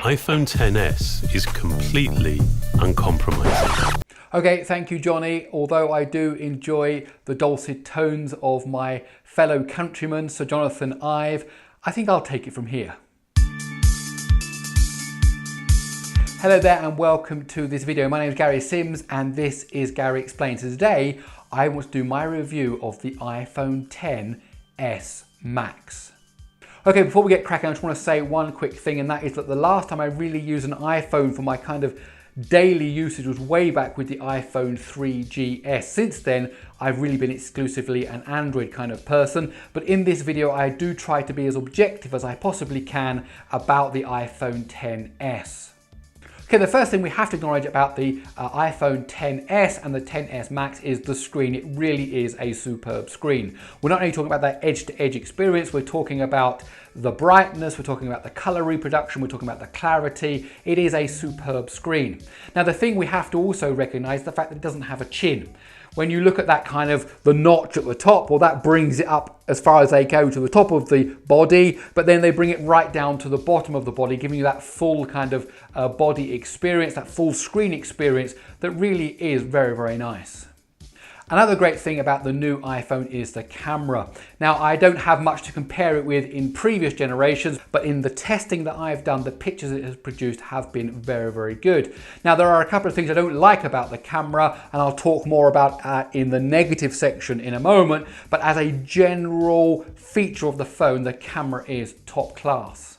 iPhone XS is completely uncompromising. Okay, thank you, Johnny. Although I do enjoy the dulcet tones of my fellow countryman, Sir Jonathan Ive, I think I'll take it from here. Hello there and welcome to this video. My name is Gary Sims and this is Gary Explains. Today, I want to do my review of the iPhone XS Max. Okay, before we get cracking, I just want to say one quick thing, and that is that the last time I really used an iPhone for my kind of daily usage was way back with the iPhone 3GS. Since then, I've really been exclusively an Android kind of person, but in this video, I do try to be as objective as I possibly can about the iPhone XS. Okay, the first thing we have to acknowledge about the iPhone XS and the XS Max is the screen. It really is a superb screen. We're not only talking about that edge-to-edge experience, we're talking about the brightness, we're talking about the color reproduction, we're talking about the clarity. It is a superb screen. Now, the thing we have to also recognize is the fact that it doesn't have a chin. When you look at that kind of the notch at the top, well, that brings it up as far as they go to the top of the body, but then they bring it right down to the bottom of the body, giving you that full kind of body experience, that full screen experience that really is very, very nice. Another great thing about the new iPhone is the camera. Now, I don't have much to compare it with in previous generations, but in the testing that I've done, the pictures it has produced have been very, very good. Now, there are a couple of things I don't like about the camera, and I'll talk more about in the negative section in a moment, but as a general feature of the phone, the camera is top class.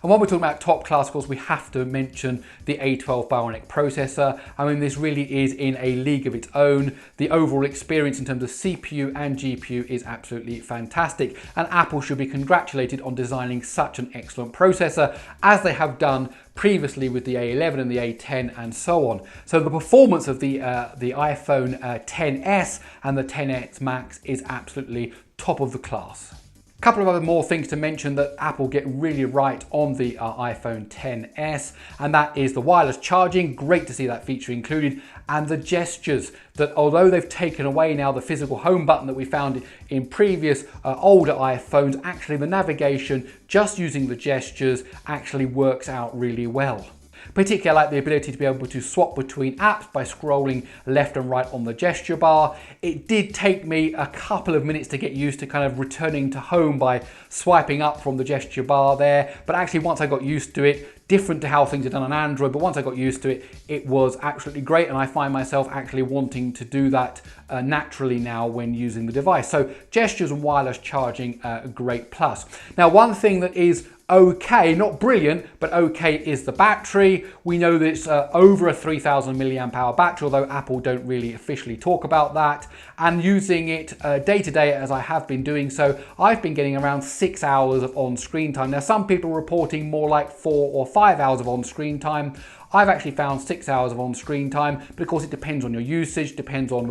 And when we're talking about top class, of course, we have to mention the A12 Bionic processor. I mean, this really is in a league of its own. The overall experience in terms of CPU and GPU is absolutely fantastic. And Apple should be congratulated on designing such an excellent processor, as they have done previously with the A11 and the A10 and so on. So the performance of the iPhone XS and the XS Max is absolutely top of the class. A couple of other more things to mention that Apple get really right on the iPhone XS, and that is the wireless charging. Great to see that feature included, and the gestures, that although they've taken away now the physical home button that we found in previous older iPhones, actually the navigation just using the gestures actually works out really well. Particularly, I like the ability to be able to swap between apps by scrolling left and right on the gesture bar. It did take me a couple of minutes to get used to kind of returning to home by swiping up from the gesture bar there, but actually once I got used to it, different to how things are done on Android, but once I got used to it, it was absolutely great, and I find myself actually wanting to do that naturally now when using the device. So gestures and wireless charging, a great plus. Now, one thing that is okay, not brilliant, but okay, is the battery. We know that it's over a 3000 milliamp hour battery, although Apple don't really officially talk about that. And using it day to day, as I have been doing so, I've been getting around 6 hours of on-screen time. Now, some people are reporting more like 4 or 5 hours of on-screen time. I've actually found 6 hours of on-screen time, but of course it depends on your usage, depends on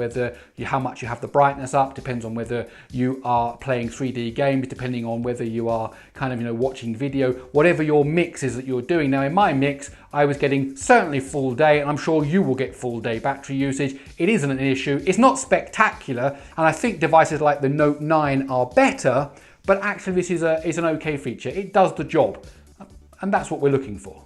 how much you have the brightness up, depends on whether you are playing 3D games, depending on whether you are kind of, watching video, whatever your mix is that you're doing. Now, in my mix, I was getting certainly full day, and I'm sure you will get full day battery usage. It isn't an issue. It's not spectacular, and I think devices like the Note 9 are better, but actually this is an okay feature. It does the job, and that's what we're looking for.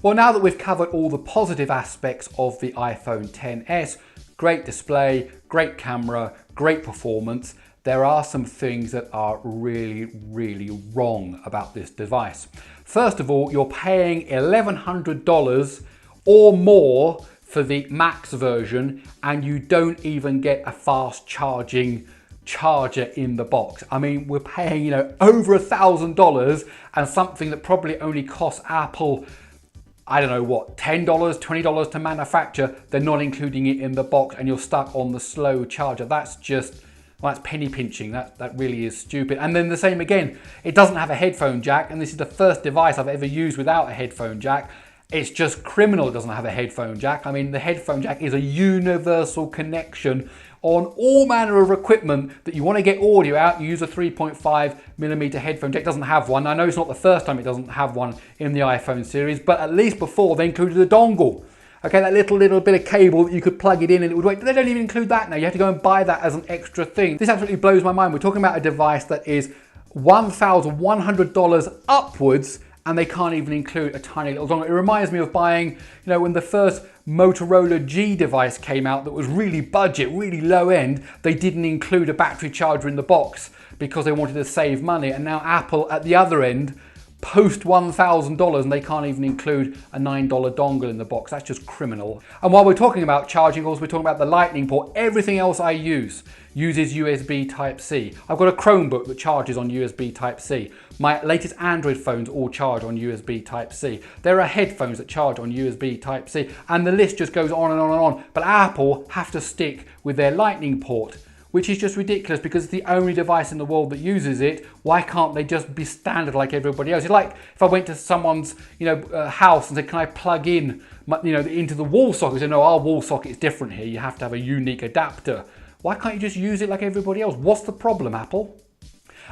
Well, now that we've covered all the positive aspects of the iPhone XS, great display, great camera, great performance, there are some things that are really, really wrong about this device. First of all, you're paying $1,100 or more for the Max version, and you don't even get a fast charging charger in the box. I mean, we're paying, over $1,000, and something that probably only costs Apple, I don't know what, $10, $20 to manufacture, they're not including it in the box, and you're stuck on the slow charger. That's just, well, that's penny pinching. That really is stupid. And then the same again, it doesn't have a headphone jack, and this is the first device I've ever used without a headphone jack. It's just criminal it doesn't have a headphone jack. I mean, the headphone jack is a universal connection on all manner of equipment that you want to get audio out. You use a 3.5mm headphone jack. It doesn't have one. I know it's not the first time it doesn't have one in the iPhone series, but at least before they included a dongle. Okay, that little bit of cable that you could plug it in and it would work. They don't even include that now. You have to go and buy that as an extra thing. This absolutely blows my mind. We're talking about a device that is $1,100 upwards, and they can't even include a tiny little dongle. It reminds me of buying, you know, when the first Motorola G device came out that was really budget, really low end, they didn't include a battery charger in the box because they wanted to save money. And now Apple at the other end post $1,000 and they can't even include a $9 dongle in the box. That's just criminal. And while we're talking about charging cords, we're talking about the Lightning port. Everything else I use uses USB Type-C. I've got a Chromebook that charges on USB Type-C. My latest Android phones all charge on USB Type-C. There are headphones that charge on USB Type-C, and the list just goes on and on and on. But Apple have to stick with their Lightning port, which is just ridiculous because it's the only device in the world that uses it. Why can't they just be standard like everybody else? It's like if I went to someone's, house and said, "Can I plug in, into the wall socket?" They said, "No, our wall socket is different here. You have to have a unique adapter." Why can't you just use it like everybody else? What's the problem, Apple?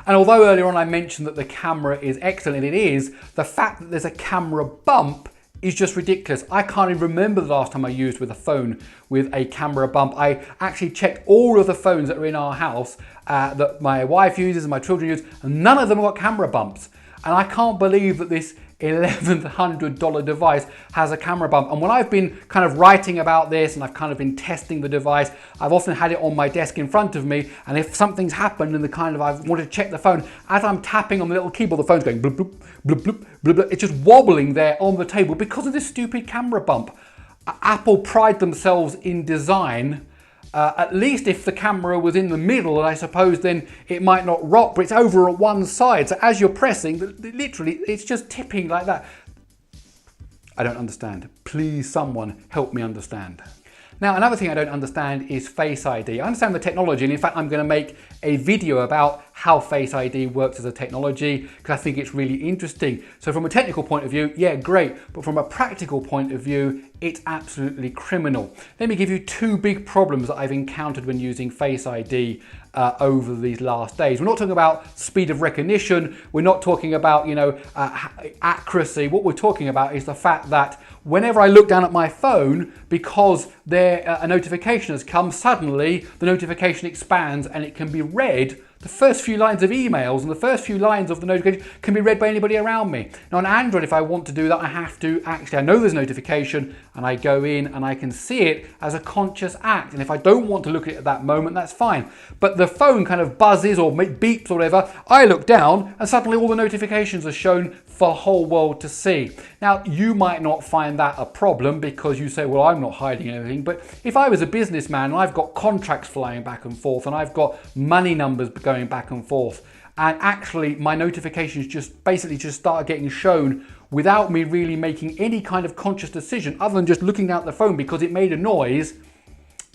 And although earlier on I mentioned that the camera is excellent, and it is, the fact that there's a camera bump is just ridiculous. I can't even remember the last time I used with a phone with a camera bump. I actually checked all of the phones that are in our house that my wife uses and my children use, and none of them have got camera bumps. And I can't believe that this $1,100 device has a camera bump. And when I've been kind of writing about this and I've kind of been testing the device, I've often had it on my desk in front of me, and if something's happened and I've wanted to check the phone, as I'm tapping on the little keyboard, the phone's going bloop, bloop, bloop, bloop, bloop, bloop. It's just wobbling there on the table because of this stupid camera bump. Apple pride themselves in design. At least if the camera was in the middle, I suppose then it might not rock, but it's over at one side. So as you're pressing, literally, it's just tipping like that. I don't understand. Please, someone help me understand. Now, another thing I don't understand is Face ID. I understand the technology, and in fact, I'm going to make a video about how Face ID works as a technology because I think it's really interesting. So from a technical point of view, yeah, great. But from a practical point of view, it's absolutely criminal. Let me give you two big problems that I've encountered when using Face ID over these last days. We're not talking about speed of recognition. We're not talking about, accuracy. What we're talking about is the fact that whenever I look down at my phone, because a notification has come, suddenly the notification expands and it can be read. The first few lines of emails and the first few lines of the notification can be read by anybody around me. Now on Android, if I want to do that, I have to I know there's a notification and I go in and I can see it as a conscious act. And if I don't want to look at it at that moment, that's fine. But the phone kind of buzzes or beeps or whatever. I look down and suddenly all the notifications are shown for the whole world to see. Now, you might not find that a problem because you say, well, I'm not hiding anything. But if I was a businessman and I've got contracts flying back and forth and I've got money numbers going back and forth, and actually my notifications basically start getting shown without me really making any kind of conscious decision other than just looking down at the phone because it made a noise,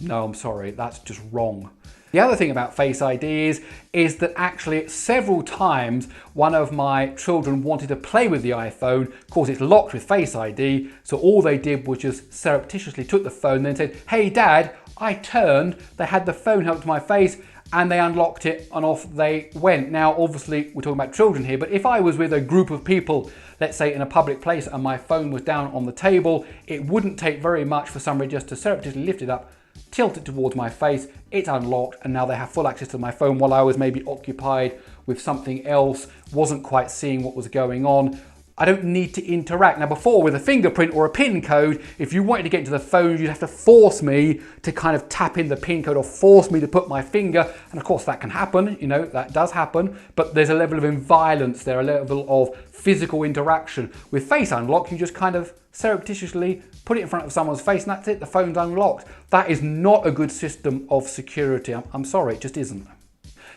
no, I'm sorry, that's just wrong. The other thing about Face ID is that actually several times one of my children wanted to play with the iPhone. Of course, it's locked with Face ID, so all they did was just surreptitiously took the phone and then said, "Hey Dad," I turned, they had the phone held to my face and they unlocked it and off they went. Now, obviously, we're talking about children here, but if I was with a group of people, let's say in a public place, and my phone was down on the table, it wouldn't take very much for somebody just to surreptitiously lift it up, tilt it towards my face, it's unlocked, and now they have full access to my phone while I was maybe occupied with something else, wasn't quite seeing what was going on. I don't need to interact. Now before, with a fingerprint or a PIN code, if you wanted to get into the phone, you'd have to force me to kind of tap in the PIN code or force me to put my finger. And of course that can happen, that does happen, but there's a level of violence there, a level of physical interaction. With Face Unlock, you just kind of surreptitiously put it in front of someone's face and that's it, the phone's unlocked. That is not a good system of security. I'm sorry, it just isn't.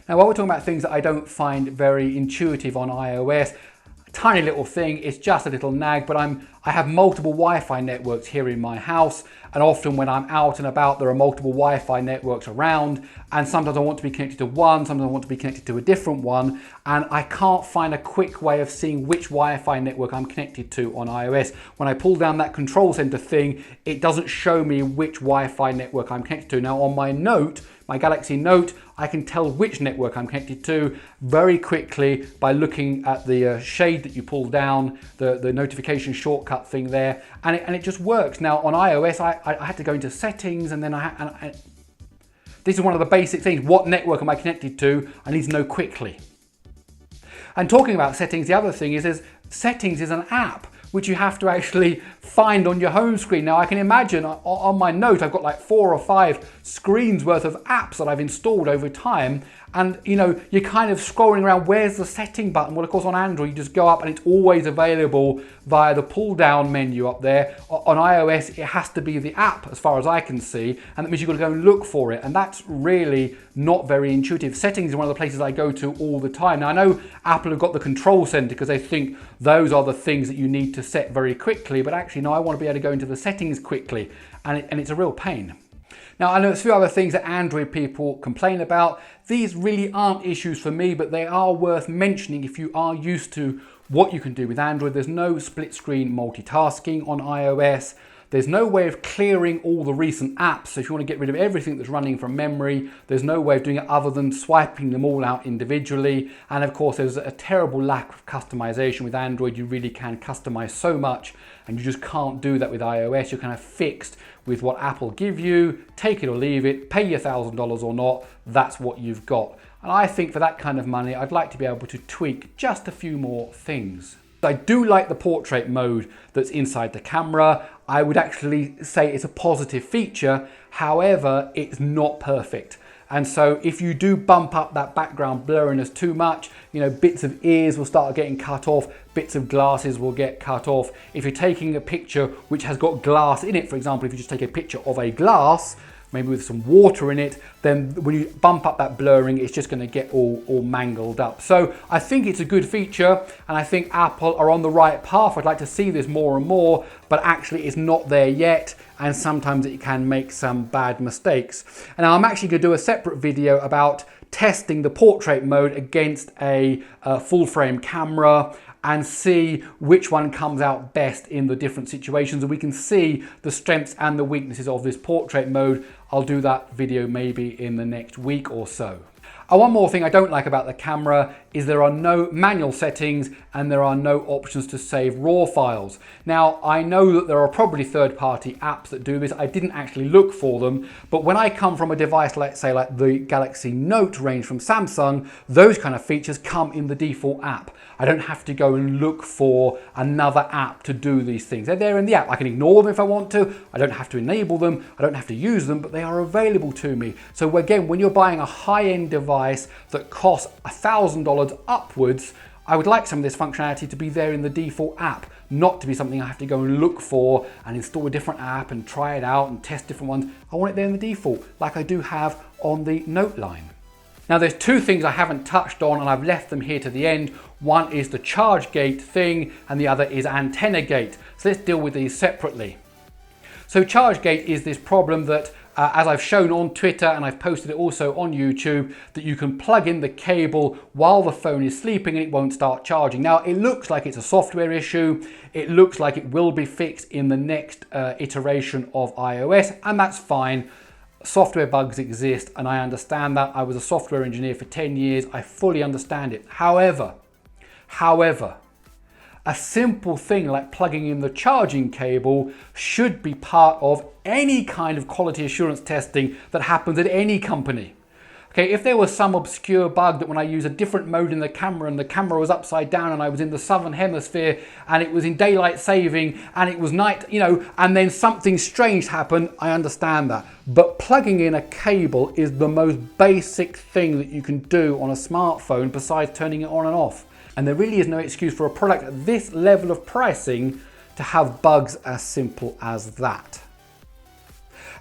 Now while we're talking about things that I don't find very intuitive on iOS, tiny little thing, it's just a little nag, but I have multiple Wi-Fi networks here in my house, and often when I'm out and about there are multiple Wi-Fi networks around, and sometimes I want to be connected to one, sometimes I want to be connected to a different one, and I can't find a quick way of seeing which Wi-Fi network I'm connected to on iOS. When I pull down that control center thing, it doesn't show me which Wi-Fi network I'm connected to. Now on my Note, my Galaxy Note, I can tell which network I'm connected to very quickly by looking at the shade that you pull down, the notification shortcut thing there, and it just works. Now on iOS, I had to go into settings, and then this is one of the basic things. What network am I connected to? I need to know quickly. And talking about settings, the other thing is Settings is an app which you have to actually find on your home screen. Now I can imagine on my note I've got like 4 or 5 screens worth of apps that I've installed over time, and you know, you're kind of scrolling around, where's the setting button? Well, of course on Android you just go up and it's always available via the pull down menu up there. On iOS it has to be the app as far as I can see, and that means you've got to go and look for it, and that's really not very intuitive. Settings is one of the places I go to all the time. Now I know Apple have got the control center because they think those are the things that you need to set very quickly, but actually no, I want to be able to go into the settings quickly, and it's a real pain. Now I know there's a few other things that Android people complain about. These really aren't issues for me, but they are worth mentioning if you are used to what you can do with Android. There's no split screen multitasking on iOS. There's no way of clearing all the recent apps. So if you want to get rid of everything that's running from memory, there's no way of doing it other than swiping them all out individually. And of course, there's a terrible lack of customization with Android. You really can customize so much, and you just can't do that with iOS. You're kind of fixed with what Apple give you, take it or leave it, pay your $1,000 or not, that's what you've got. And I think for that kind of money, I'd like to be able to tweak just a few more things. I do like the portrait mode that's inside the camera. I would actually say it's a positive feature. However, it's not perfect. And so if you do bump up that background blurriness too much, you know, bits of ears will start getting cut off, bits of glasses will get cut off. If you're taking a picture which has got glass in it, for example, if you just take a picture of a glass, maybe with some water in it, then when you bump up that blurring, it's just going to get all mangled up. So I think it's a good feature, and I think Apple are on the right path. I'd like to see this more and more, but actually it's not there yet, and sometimes it can make some bad mistakes. And I'm actually going to do a separate video about testing the portrait mode against a full frame camera and see which one comes out best in the different situations, and we can see the strengths and the weaknesses of this portrait mode. I'll do that video maybe in the next week or so. One more thing I don't like about the camera is there are no manual settings and there are no options to save RAW files. Now, I know that there are probably third-party apps that do this. I didn't actually look for them, but when I come from a device, let's say like the Galaxy Note range from Samsung, those kind of features come in the default app. I don't have to go and look for another app to do these things. They're there in the app. I can ignore them if I want to. I don't have to enable them. I don't have to use them, but they are available to me. So again, when you're buying a high-end device that costs $1,000 upwards, I would like some of this functionality to be there in the default app, not to be something I have to go and look for and install a different app and try it out and test different ones. I want it there in the default, like I do have on the Note line. Now there's two things I haven't touched on and I've left them here to the end. One is the ChargeGate thing and the other is AntennaGate. So let's deal with these separately. So ChargeGate is this problem that as I've shown on Twitter, and I've posted it also on YouTube, that you can plug in the cable while the phone is sleeping and it won't start charging. Now it looks like it's a software issue. It looks like it will be fixed in the next iteration of iOS, and that's fine. Software bugs exist and I understand that. I was a software engineer for 10 years. I fully understand it. However, a simple thing like plugging in the charging cable should be part of any kind of quality assurance testing that happens at any company. Okay, if there was some obscure bug that when I use a different mode in the camera and the camera was upside down and I was in the southern hemisphere and it was in daylight saving and it was night, you know, and then something strange happened, I understand that. But plugging in a cable is the most basic thing that you can do on a smartphone besides turning it on and off. And there really is no excuse for a product at this level of pricing to have bugs as simple as that.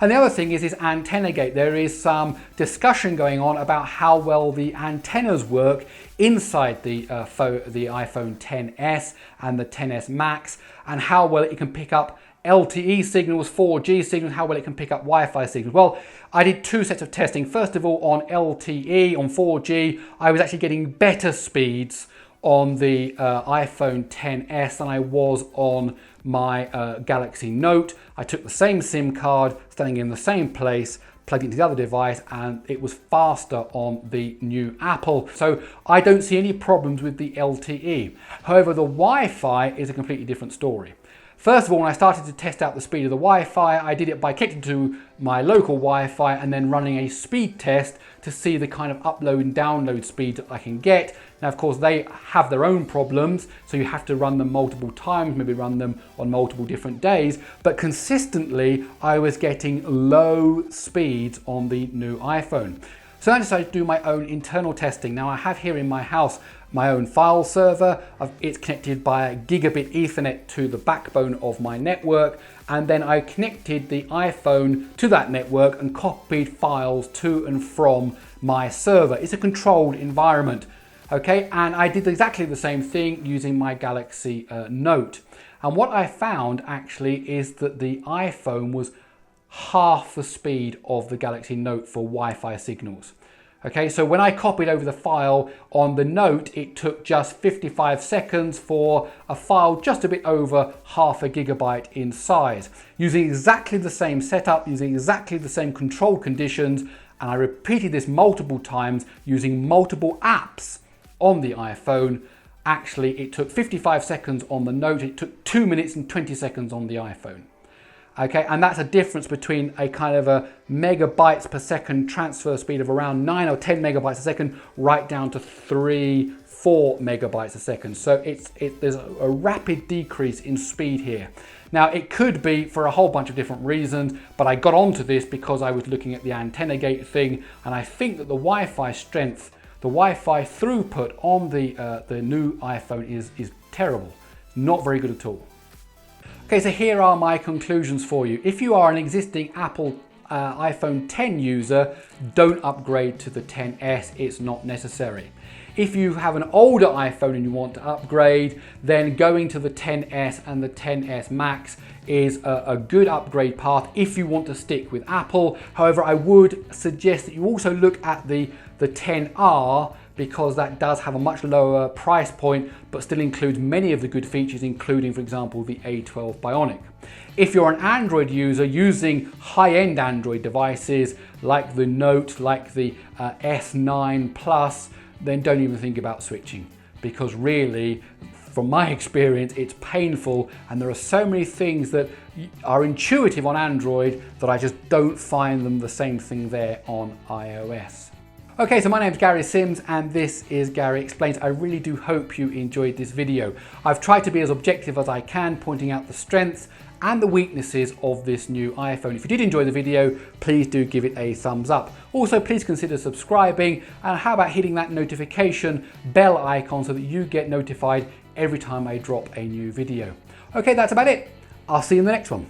And the other thing is AntennaGate. There is some discussion going on about how well the antennas work inside the iPhone XS and the XS Max, and how well it can pick up LTE signals, 4G signals, how well it can pick up Wi-Fi signals. Well, I did two sets of testing. First of all, on LTE, on 4G, I was actually getting better speeds on the iPhone XS than I was on my Galaxy Note. I took the same SIM card, standing in the same place, plugged it into the other device, and it was faster on the new Apple. So I don't see any problems with the LTE. However, the Wi-Fi is a completely different story. First of all, when I started to test out the speed of the Wi-Fi, I did it by connecting to my local Wi-Fi and then running a speed test to see the kind of upload and download speed that I can get. Now, of course, they have their own problems, so you have to run them multiple times, maybe run them on multiple different days, but consistently, I was getting low speeds on the new iPhone. So I decided to do my own internal testing. Now, I have here in my house my own file server. It's connected by a gigabit Ethernet to the backbone of my network, and then I connected the iPhone to that network and copied files to and from my server. It's a controlled environment, okay? And I did exactly the same thing using my Galaxy Note. And what I found actually is that the iPhone was half the speed of the Galaxy Note for Wi-Fi signals. Okay, so when I copied over the file on the Note, it took just 55 seconds for a file just a bit over half a gigabyte in size. Using exactly the same setup, using exactly the same control conditions, and I repeated this multiple times using multiple apps on the iPhone. Actually, it took 55 seconds on the Note, it took 2 minutes and 20 seconds on the iPhone. Okay, and that's a difference between a kind of a megabytes per second transfer speed of around 9 or 10 megabytes a second right down to 3, 4 megabytes a second. So there's a rapid decrease in speed here. Now, it could be for a whole bunch of different reasons, but I got onto this because I was looking at the AntennaGate thing, and I think that the Wi-Fi strength, the Wi-Fi throughput on the new iPhone is terrible, not very good at all. Okay, so here are my conclusions for you. If you are an existing Apple iPhone 10 user, don't upgrade to the XS, it's not necessary. If you have an older iPhone and you want to upgrade, then going to the XS and the XS Max is a good upgrade path if you want to stick with Apple. However, I would suggest that you also look at the XR, because that does have a much lower price point, but still includes many of the good features, including, for example, the A12 Bionic. If you're an Android user using high-end Android devices like the Note, like the S9 Plus, then don't even think about switching, because really, from my experience, it's painful, and there are so many things that are intuitive on Android that I just don't find them the same thing there on iOS. Okay, so my name's Gary Sims and this is Gary Explains. I really do hope you enjoyed this video. I've tried to be as objective as I can, pointing out the strengths and the weaknesses of this new iPhone. If you did enjoy the video, please do give it a thumbs up. Also, please consider subscribing, and how about hitting that notification bell icon so that you get notified every time I drop a new video. Okay, that's about it. I'll see you in the next one.